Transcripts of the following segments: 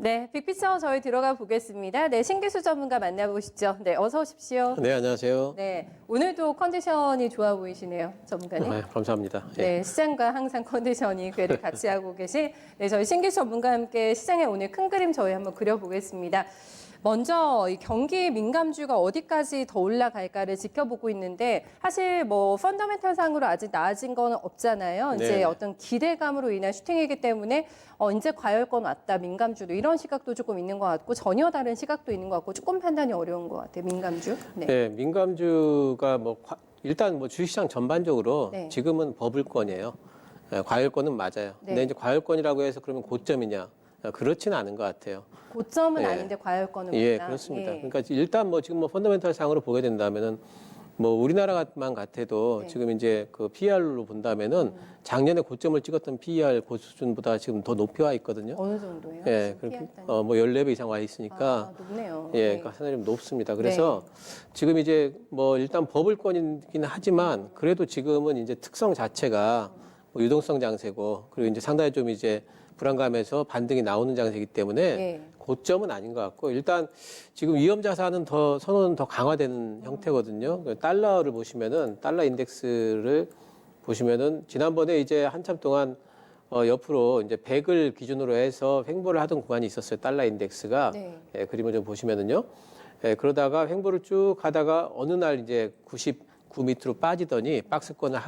네, 빅피처 저희 들어가 보겠습니다. 네, 신기수 전문가 만나보시죠. 네, 어서 오십시오. 네, 안녕하세요. 네, 오늘도 컨디션이 좋아 보이시네요, 전문가님. 네, 감사합니다. 네, 시장과 항상 컨디션이 궤를 같이 하고 계신 저희 신기수 전문가와 함께 시장의 오늘 큰 그림 저희 한번 그려보겠습니다. 먼저 이 경기 민감주가 어디까지 더 올라갈까를 지켜보고 있는데 사실 뭐 펀더멘털 상으로 아직 나아진 건 없잖아요. 이제 네. 어떤 기대감으로 인한 슈팅이기 때문에 이제 과열권 왔다 민감주도 이런 시각도 조금 있는 것 같고 전혀 다른 시각도 있는 것 같고 조금 판단이 어려운 것 같아요. 민감주. 네. 네, 민감주가 일단 주식시장 전반적으로 네. 지금은 버블권이에요. 네, 과열권은 맞아요. 네. 근데 이제 과열권이라고 해서 그러면 고점이냐? 그렇지는 않은 것 같아요. 고점은 예. 아닌데 과열권은 예, 맞다. 그렇습니다. 예. 그러니까 일단 지금 펀더멘털 상으로 보게 된다면은 우리나라만 같아도 네. 지금 이제 그 PER로 본다면은 작년에 고점을 찍었던 PER 그 수준보다 지금 더 높이 와 있거든요. 어느 정도예요? 예, 그렇게 14배 이상 와 있으니까 높네요. 예, 네. 그러니까 상당히 좀 높습니다. 그래서 지금 이제 일단 버블권이긴 하지만 그래도 지금은 이제 특성 자체가 유동성 장세고 그리고 이제 상당히 좀 이제 불안감에서 반등이 나오는 장세이기 때문에 네. 고점은 아닌 것 같고 일단 지금 위험 자산은 선호는 더 강화되는 형태거든요. 달러를 보시면은 달러 인덱스를 보시면은 지난번에 이제 한참 동안 옆으로 이제 100을 기준으로 해서 횡보를 하던 구간이 있었어요. 달러 인덱스가. 네. 예, 그림을 좀 보시면은요. 예, 그러다가 횡보를 쭉 하다가 어느 날 이제 99 밑으로 빠지더니 박스권을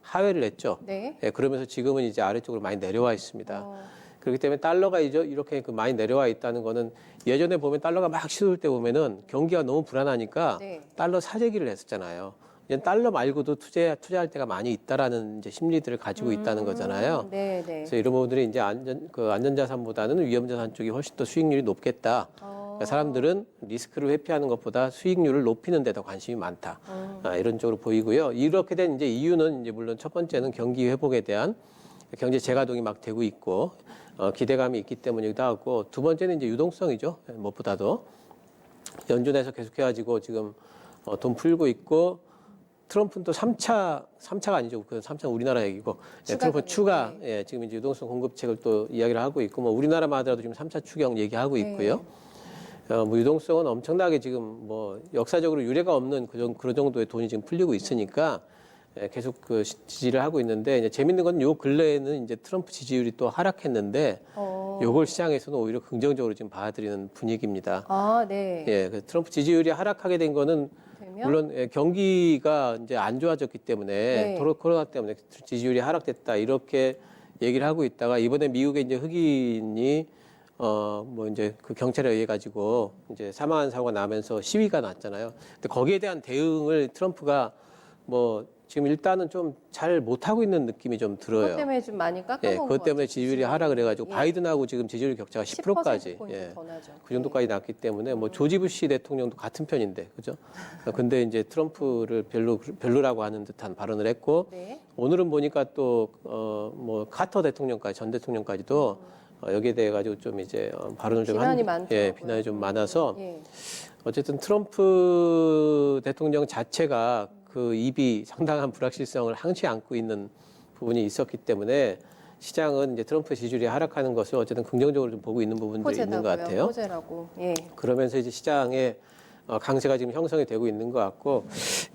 하회를 했죠. 네. 예, 그러면서 지금은 이제 아래쪽으로 많이 내려와 있습니다. 그렇기 때문에 달러가 이렇게 많이 내려와 있다는 거는 예전에 보면 달러가 막 치솟을 때 보면은 경기가 너무 불안하니까 네. 달러 사재기를 했었잖아요. 이제 달러 말고도 투자할 때가 많이 있다라는 이제 심리들을 가지고 있다는 거잖아요. 네, 네. 그래서 이런 부분들이 이제 안전자산보다는 위험자산 쪽이 훨씬 더 수익률이 높겠다. 그러니까 사람들은 리스크를 회피하는 것보다 수익률을 높이는 데 더 관심이 많다. 이런 쪽으로 보이고요. 이렇게 된 이제 이유는 이제 물론 첫 번째는 경기 회복에 대한 경제 재가동이 막 되고 있고 기대감이 있기 때문이기도 하고 두 번째는 이제 유동성이죠. 무엇보다도 연준에서 계속해가지고 지금 돈 풀고 있고 트럼프는 또 3차가 아니죠. 그 3차 우리나라 얘기고 트럼프 추가 예, 지금 이제 유동성 공급책을 또 이야기를 하고 있고 우리나라만 하더라도 지금 3차 추경 얘기하고 있고요. 유동성은 엄청나게 지금 역사적으로 유례가 없는 그런 정도의 돈이 지금 풀리고 있으니까 계속 지지를 하고 있는데 이제 재밌는 건 요 근래에는 이제 트럼프 지지율이 또 하락했는데 요걸 시장에서는 오히려 긍정적으로 지금 받아들이는 분위기입니다. 아, 네. 예, 그 트럼프 지지율이 하락하게 된 거는 물론 경기가 이제 안 좋아졌기 때문에 네. 코로나 때문에 지지율이 하락됐다 이렇게 얘기를 하고 있다가 이번에 미국의 이제 흑인이 이제 그 경찰에 의해 가지고 이제 사망한 사고가 나면서 시위가 났잖아요. 근데 거기에 대한 대응을 트럼프가 지금 일단은 좀 잘 못하고 있는 느낌이 좀 들어요. 그것 때문에 좀 많이 깎아먹은 예, 그것 때문에 지지율이 하락을 해가지고 예. 바이든하고 지금 지지율 격차가 10%까지 예. 더 나죠. 그 정도까지 났기 때문에 조지 부시 대통령도 같은 편인데 그죠? 근데 이제 트럼프를 별로라고 하는 듯한 발언을 했고 네. 오늘은 보니까 또 카터 대통령까지 전 대통령까지도 여기에 대해 가지고 좀 이제 발언을 좀 비난이 많더라고요. 예, 비난이 좀 많아서 예. 어쨌든 트럼프 대통령 자체가 그 입이 상당한 불확실성을 항시 안고 있는 부분이 있었기 때문에 시장은 이제 트럼프 지지율이 하락하는 것을 어쨌든 긍정적으로 좀 보고 있는 부분들이 있는 것 같아요. 호재라고. 예. 그러면서 이제 시장의 강세가 지금 형성이 되고 있는 것 같고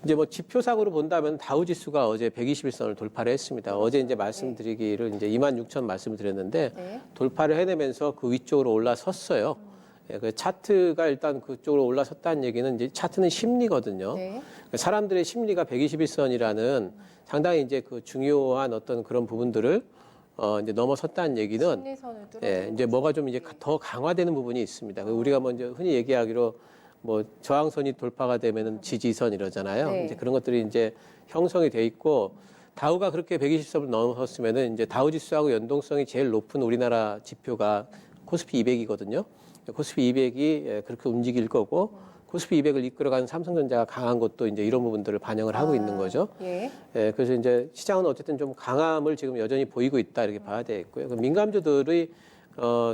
이제 지표상으로 본다면 다우 지수가 어제 121선을 돌파를 했습니다. 어제 이제 말씀드리기를 이제 26,000 말씀을 드렸는데 네. 돌파를 해내면서 그 위쪽으로 올라섰어요. 예, 그 차트가 일단 그쪽으로 올라섰다는 얘기는 이제 차트는 심리거든요. 네. 사람들의 심리가 121선이라는 상당히 이제 그 중요한 어떤 그런 부분들을 이제 넘어섰다는 얘기는 심리선을 뚫어. 예, 이제 뭐가 좀 이제 더 강화되는 부분이 있습니다. 우리가 먼저 흔히 얘기하기로 저항선이 돌파가 되면은 지지선 이러잖아요. 네. 이제 그런 것들이 이제 형성이 돼 있고 다우가 그렇게 120선을 넘어섰으면은 이제 다우 지수하고 연동성이 제일 높은 우리나라 지표가 코스피 200이거든요. 코스피 200이 그렇게 움직일 거고 코스피 200을 이끌어가는 삼성전자가 강한 것도 이제 이런 부분들을 반영을 하고 있는 거죠. 예. 예, 그래서 이제 시장은 어쨌든 좀 강함을 지금 여전히 보이고 있다 이렇게 봐야 되겠고요. 민감주들이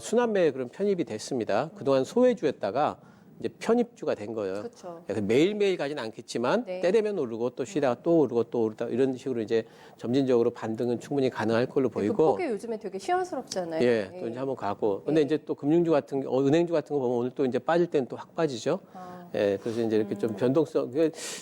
순환매에 그런 편입이 됐습니다. 그동안 소외주였다가 이제 편입주가 된 거예요. 그렇죠. 그래서 매일매일 가진 않겠지만 네. 때 되면 오르고 또 쉬다가 또 오르고 또 오르다 이런 식으로 이제 점진적으로 반등은 충분히 가능할 걸로 그 보이고 폭이 요즘에 되게 시원스럽잖아요. 예, 또 이제 한번 가고. 근데 이제 또 금융주 같은 은행주 같은 거 보면 오늘 또 이제 빠질 때는 또 확 빠지죠. 예, 그래서 이제 이렇게 좀 변동성,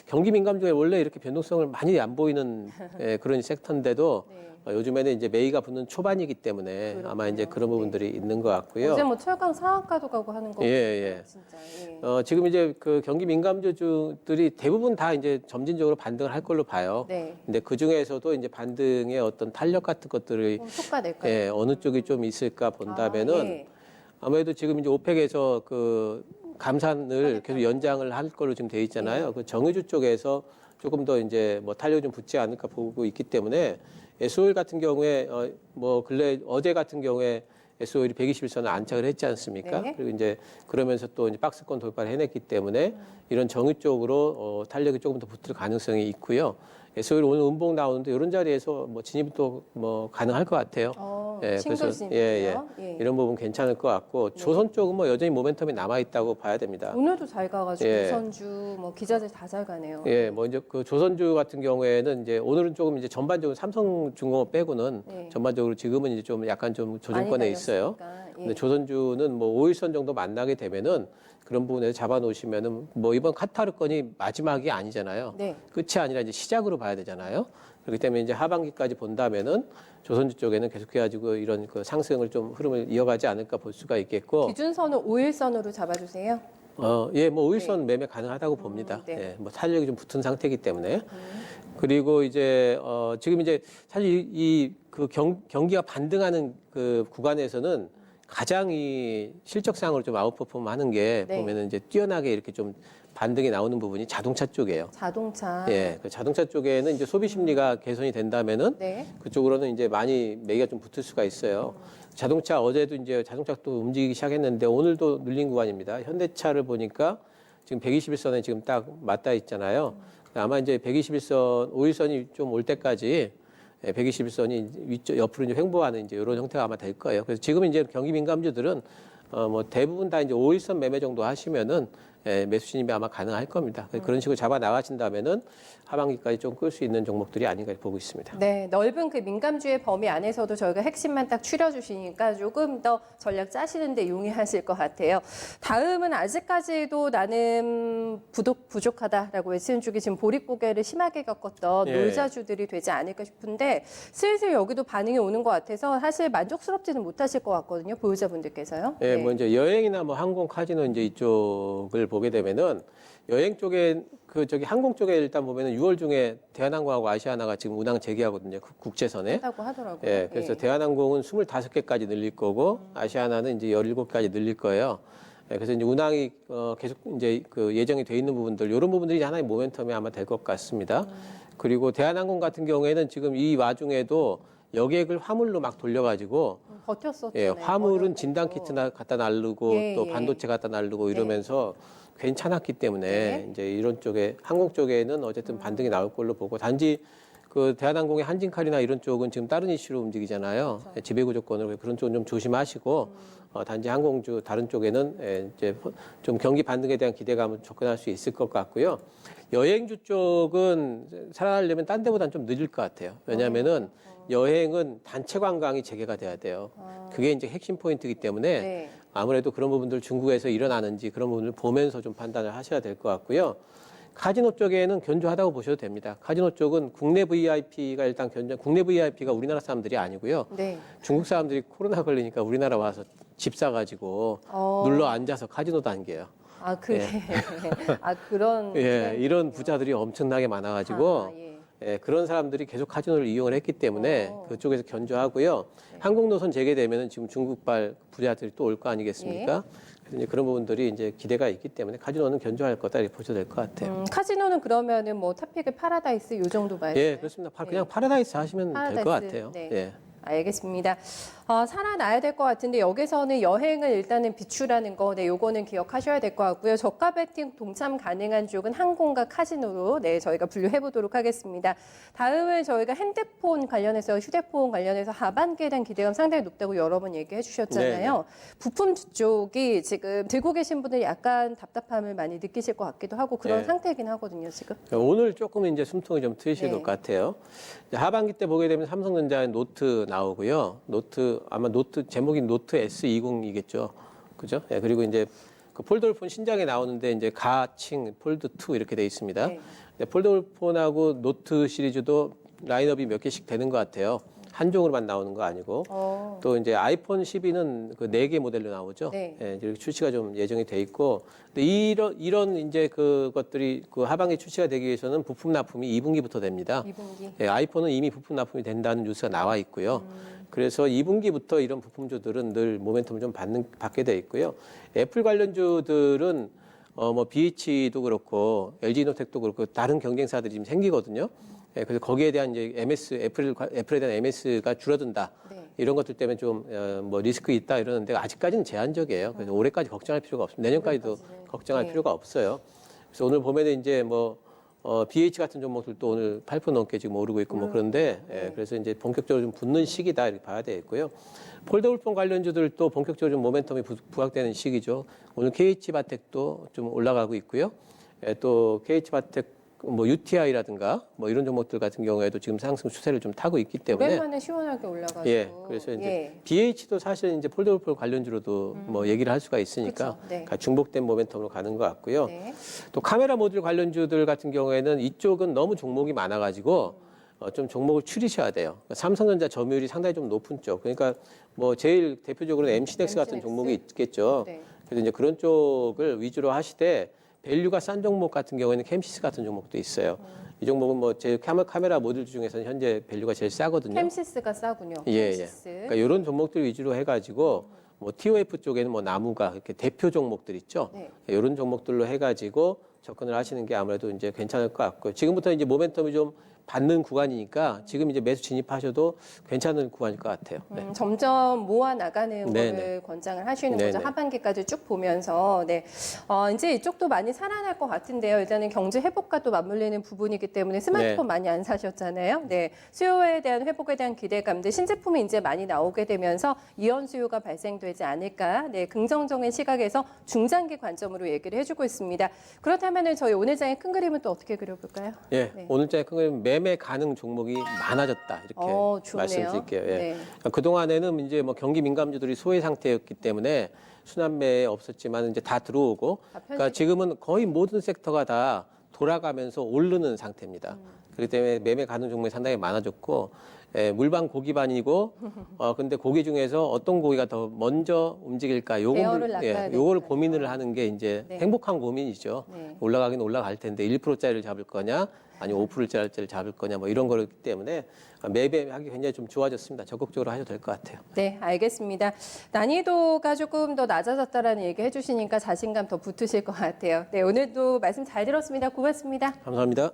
경기 민감 중에 원래 이렇게 변동성을 많이 안 보이는 예, 그런 섹터인데도 네. 요즘에는 이제 매기가 붙는 초반이기 때문에 그렇군요. 아마 이제 그런 부분들이 있는 것 같고요. 어제 뭐 철강 상한가도 가고 하는 거. 예. 진짜. 예. 지금 이제 그 경기 민감주들이 대부분 다 이제 점진적으로 반등을 할 걸로 봐요. 네. 근데 그 중에서도 이제 반등의 어떤 탄력 같은 것들을 효과 낼까요? 예, 어느 쪽이 좀 있을까 본다면은 예. 아무래도 지금 이제 오펙에서 그 감산을 계속 연장을 할 걸로 지금 돼 있잖아요. 그 정유주 쪽에서 조금 더 이제 뭐 탄력이 좀 붙지 않을까 보고 있기 때문에 SO일 같은 경우에 뭐 근래 어제 같은 경우에 SO일이 121선을 안착을 했지 않습니까? 네. 그리고 이제 그러면서 또 이제 박스권 돌파를 해냈기 때문에 이런 정유 쪽으로 탄력이 조금 더 붙을 가능성이 있고요. SO일 오늘 음봉 나오는데 이런 자리에서 뭐 진입이 또 뭐 가능할 것 같아요. 싱글 진입이요? 이런 부분 괜찮을 것 같고 조선 쪽은 뭐 여전히 모멘텀이 남아 있다고 봐야 됩니다. 오늘도 잘 가가지고 예. 우선주, 뭐 기자들 다 잘 가네요. 예, 뭐 이제 그 조선주 같은 경우에는 이제 오늘은 조금 이제 전반적으로 삼성중공업 빼고는 네. 전반적으로 지금은 이제 좀 약간 좀 많이 조정권에 있어요. 달렸으니까. 예. 근데 조선주는 뭐 5일선 정도 만나게 되면은 그런 부분에서 잡아놓으시면은 뭐 이번 카타르 건이 마지막이 아니잖아요. 네. 끝이 아니라 이제 시작으로 봐야 되잖아요. 그렇기 때문에 이제 하반기까지 본다면은 조선주 쪽에는 계속해가지고 이런 그 상승을 좀 흐름을 이어가지 않을까 볼 수가 있겠고. 기준선은 5일선으로 잡아주세요. 예, 뭐 5일선 매매 가능하다고 봅니다. 네. 예, 뭐 탄력이 좀 붙은 상태이기 때문에. 그리고 이제 지금 이제 사실 이 그 경기가 반등하는 그 구간에서는 가장 이 실적상으로 좀 아웃퍼폼 하는 게 네. 보면은 이제 뛰어나게 이렇게 좀 반등이 나오는 부분이 자동차 쪽이에요. 자동차. 예, 그 자동차 쪽에는 이제 소비 심리가 개선이 된다면은 네. 그쪽으로는 이제 많이 매기가 좀 붙을 수가 있어요. 자동차 어제도 이제 자동차 또 움직이기 시작했는데 오늘도 눌린 구간입니다. 현대차를 보니까 지금 121선에 지금 딱 맞닿아 있잖아요. 아마 이제 121선, 5일선이 좀 올 때까지 121선이 위쪽 옆으로 이제 횡보하는 이제 이런 형태가 아마 될 거예요. 그래서 지금 이제 경기 민감주들은 뭐 대부분 다 이제 5일선 매매 정도 하시면은 매수 진입이 아마 가능할 겁니다. 그런 식으로 잡아 나가신다면은 하반기까지 좀 끌 수 있는 종목들이 아닌가 보고 있습니다. 네, 넓은 그 민감주의 범위 안에서도 저희가 핵심만 딱 추려주시니까 조금 더 전략 짜시는데 용이하실 것 같아요. 다음은 아직까지도 나는 부족하다라고 외치는 쪽이 지금 보릿고개를 심하게 겪었던 예. 놀자주들이 되지 않을까 싶은데 슬슬 여기도 반응이 오는 것 같아서 사실 만족스럽지는 못하실 것 같거든요, 보유자분들께서요. 예, 네. 뭐 이제 여행이나 뭐 항공, 카지노 이제 이쪽을 보게 되면은 여행 쪽에 저기 항공 쪽에 일단 보면은 6월 중에 대한항공하고 아시아나가 지금 운항 재개하거든요. 국제선에. 한다고 하더라고요. 예, 그래서 대한항공은 25개까지 늘릴 거고 아시아나는 이제 17개까지 늘릴 거예요. 예, 그래서 이제 운항이 계속 이제 그 예정이 돼 있는 부분들 이런 부분들이 하나의 모멘텀이 아마 될 것 같습니다. 그리고 대한항공 같은 경우에는 지금 이 와중에도 여객을 화물로 막 돌려가지고 버텼었잖아요. 예, 화물은 어려워서. 진단 키트나 갖다 날르고 예, 또 예. 반도체 갖다 날르고 이러면서 괜찮았기 때문에 네. 이제 이런 쪽에 항공 쪽에는 어쨌든 반등이 나올 걸로 보고 단지 그 대한항공의 한진칼이나 이런 쪽은 지금 다른 이슈로 움직이잖아요. 그렇죠. 지배구 조건으로 그런 쪽은 좀 조심하시고 단지 항공주 다른 쪽에는 이제 좀 경기 반등에 대한 기대감을 접근할 수 있을 것 같고요. 여행주 쪽은 살아나려면 딴 데보다는 좀 늦을 것 같아요. 왜냐하면은 여행은 단체 관광이 재개가 돼야 돼요. 그게 이제 핵심 포인트이기 때문에 네. 아무래도 그런 부분들 중국에서 일어나는지 그런 부분을 보면서 좀 판단을 하셔야 될 것 같고요. 카지노 쪽에는 견조하다고 보셔도 됩니다. 카지노 쪽은 국내 VIP가 일단 국내 VIP가 우리나라 사람들이 아니고요. 네. 중국 사람들이 코로나 걸리니까 우리나라 와서 집 사가지고 눌러 앉아서 카지노 다녀요. 아, 그게. 아, 그런. 예, 이런 부자들이 엄청나게 많아가지고 아, 예. 예, 그런 사람들이 계속 카지노를 이용을 했기 때문에 그쪽에서 견조하고요. 항공 노선 재개되면은 지금 중국발 부자들이 또 올 거 아니겠습니까? 그래서 이제 그런 부분들이 이제 기대가 있기 때문에 카지노는 견조할 거다 이렇게 보셔도 될 것 같아요. 카지노는 그러면은 뭐 탑픽의 파라다이스 요 정도 말씀. 예, 그렇습니다. 그냥 파라다이스 하시면 될 것 파라다이스, 같아요. 네. 예. 알겠습니다. 살아나야 될 것 같은데 여기서는 여행을 일단은 비추라는 거, 네, 요거는 기억하셔야 될 것 같고요. 저가 베팅 동참 가능한 쪽은 항공과 카지노로 네, 저희가 분류해 보도록 하겠습니다. 다음은 저희가 핸드폰 관련해서 휴대폰 관련해서 하반기에 대한 기대감 상당히 높다고 여러 번 얘기해 주셨잖아요. 네네. 부품 쪽이 지금 들고 계신 분들 약간 답답함을 많이 느끼실 것 같기도 하고 그런 네. 상태이긴 하거든요, 지금. 오늘 조금 이제 숨통이 좀 트이실 네. 것 같아요. 이제 하반기 때 보게 되면 삼성전자의 노트 나오고요. 아마 노트 제목이 노트 S20이겠죠. 그죠? 예, 그리고 이제 그 폴더블폰 신작에 나오는데 이제 가칭 폴드 2 이렇게 돼 있습니다. 네. 폴더블폰하고 노트 시리즈도 라인업이 몇 개씩 되는 것 같아요. 한 종으로만 나오는 거 아니고. 또 이제 아이폰 12는 그 4개 모델로 나오죠. 네. 예, 이제 출시가 좀 예정이 돼 있고. 근데 이런 이제 그것들이 그 하반기 출시가 되기 위해서는 부품 납품이 2분기부터 됩니다. 2분기. 예, 아이폰은 이미 부품 납품이 된다는 뉴스가 나와 있고요. 그래서 2분기부터 이런 부품주들은 늘 모멘텀을 좀 받게 돼 있고요. 애플 관련주들은 뭐 BH도 그렇고 LG노텍도 그렇고 다른 경쟁사들이 지금 생기거든요. 예, 그래서 거기에 대한 이제 애플에 대한 MS가 줄어든다. 네. 이런 것들 때문에 좀 뭐 리스크 있다 이러는데 아직까지는 제한적이에요. 그래서 올해까지 걱정할 필요가 없습니다. 내년까지도 올해까지는. 걱정할 네. 필요가 없어요. 그래서 오늘 보면은 이제 뭐 BH 같은 종목들도 오늘 8% 넘게 지금 오르고 있고 뭐 그런데 예, 그래서 이제 본격적으로 좀 붙는 시기다 이렇게 봐야 되겠고요. 폴더블폰 관련주들도 본격적으로 좀 모멘텀이 부각되는 시기죠. 오늘 KH바텍도 좀 올라가고 있고요. 예, 또 KH바텍 뭐 UTI라든가 뭐 이런 종목들 같은 경우에도 지금 상승 추세를 좀 타고 있기 때문에 오랜만에 시원하게 올라가서. 예, 그래서 이제 예. BH도 사실 이제 폴더블폰 관련주로도 뭐 얘기를 할 수가 있으니까 그쵸, 네. 중복된 모멘텀으로 가는 것 같고요. 네. 또 카메라 모듈 관련주들 같은 경우에는 이쪽은 너무 종목이 많아가지고 좀 종목을 추리셔야 돼요. 그러니까 삼성전자 점유율이 상당히 좀 높은 쪽. 그러니까 뭐 제일 대표적으로는 MC넥스 같은 MC넥스. 종목이 있겠죠. 네. 그래서 이제 그런 쪽을 위주로 하시되 밸류가 싼 종목 같은 경우에는 캠시스 같은 종목도 있어요. 이 종목은 뭐 제 카메라 모듈 중에서는 현재 밸류가 제일 싸거든요. 캠시스가 싸군요. 예, 캠시스. 예. 그러니까 이런 종목들 위주로 해가지고 뭐 TOF 쪽에는 뭐 나무가 이렇게 대표 종목들 있죠. 네. 이런 종목들로 해가지고 접근을 하시는 게 아무래도 이제 괜찮을 것 같고요. 지금부터 이제 모멘텀이 좀 받는 구간이니까 지금 이제 매수 진입하셔도 괜찮은 구간일 것 같아요. 네. 점점 모아 나가는 네네. 거를 권장을 하시는 네네. 거죠. 하반기까지 쭉 보면서. 네. 이제 이쪽도 많이 살아날 것 같은데요. 일단은 경제 회복과 또 맞물리는 부분이기 때문에 스마트폰 네. 많이 안 사셨잖아요. 네. 수요에 대한 회복에 대한 기대감들, 신제품이 이제 많이 나오게 되면서 이연 수요가 발생되지 않을까. 네. 긍정적인 시각에서 중장기 관점으로 얘기를 해주고 있습니다. 그렇다면은 저희 오늘 장의 큰 그림은 또 어떻게 그려볼까요? 예, 네. 오늘장에 큰 그림 매매 가능 종목이 많아졌다 이렇게 좋네요. 말씀드릴게요. 예. 네. 그 동안에는 이제 뭐 경기 민감주들이 소외 상태였기 때문에 순환매에 없었지만 이제 다 들어오고, 그러니까 지금은 거의 모든 섹터가 다 돌아가면서 오르는 상태입니다. 그렇기 때문에 매매 가능 종목이 상당히 많아졌고, 예, 물방 고기반이고, 근데 고기 중에서 어떤 고기가 더 먼저 움직일까? 대어를 낚아야 요걸 되니까요. 고민을 하는 게 이제 네. 행복한 고민이죠. 네. 올라가긴 올라갈 텐데 1%짜리를 잡을 거냐, 아니면 5%짜리를 잡을 거냐, 뭐 이런 거기 때문에 매매하기 굉장히 좀 좋아졌습니다. 적극적으로 하셔도 될 것 같아요. 네, 알겠습니다. 난이도가 조금 더 낮아졌다라는 얘기 해주시니까 자신감 더 붙으실 것 같아요. 네, 오늘도 말씀 잘 들었습니다. 고맙습니다. 감사합니다.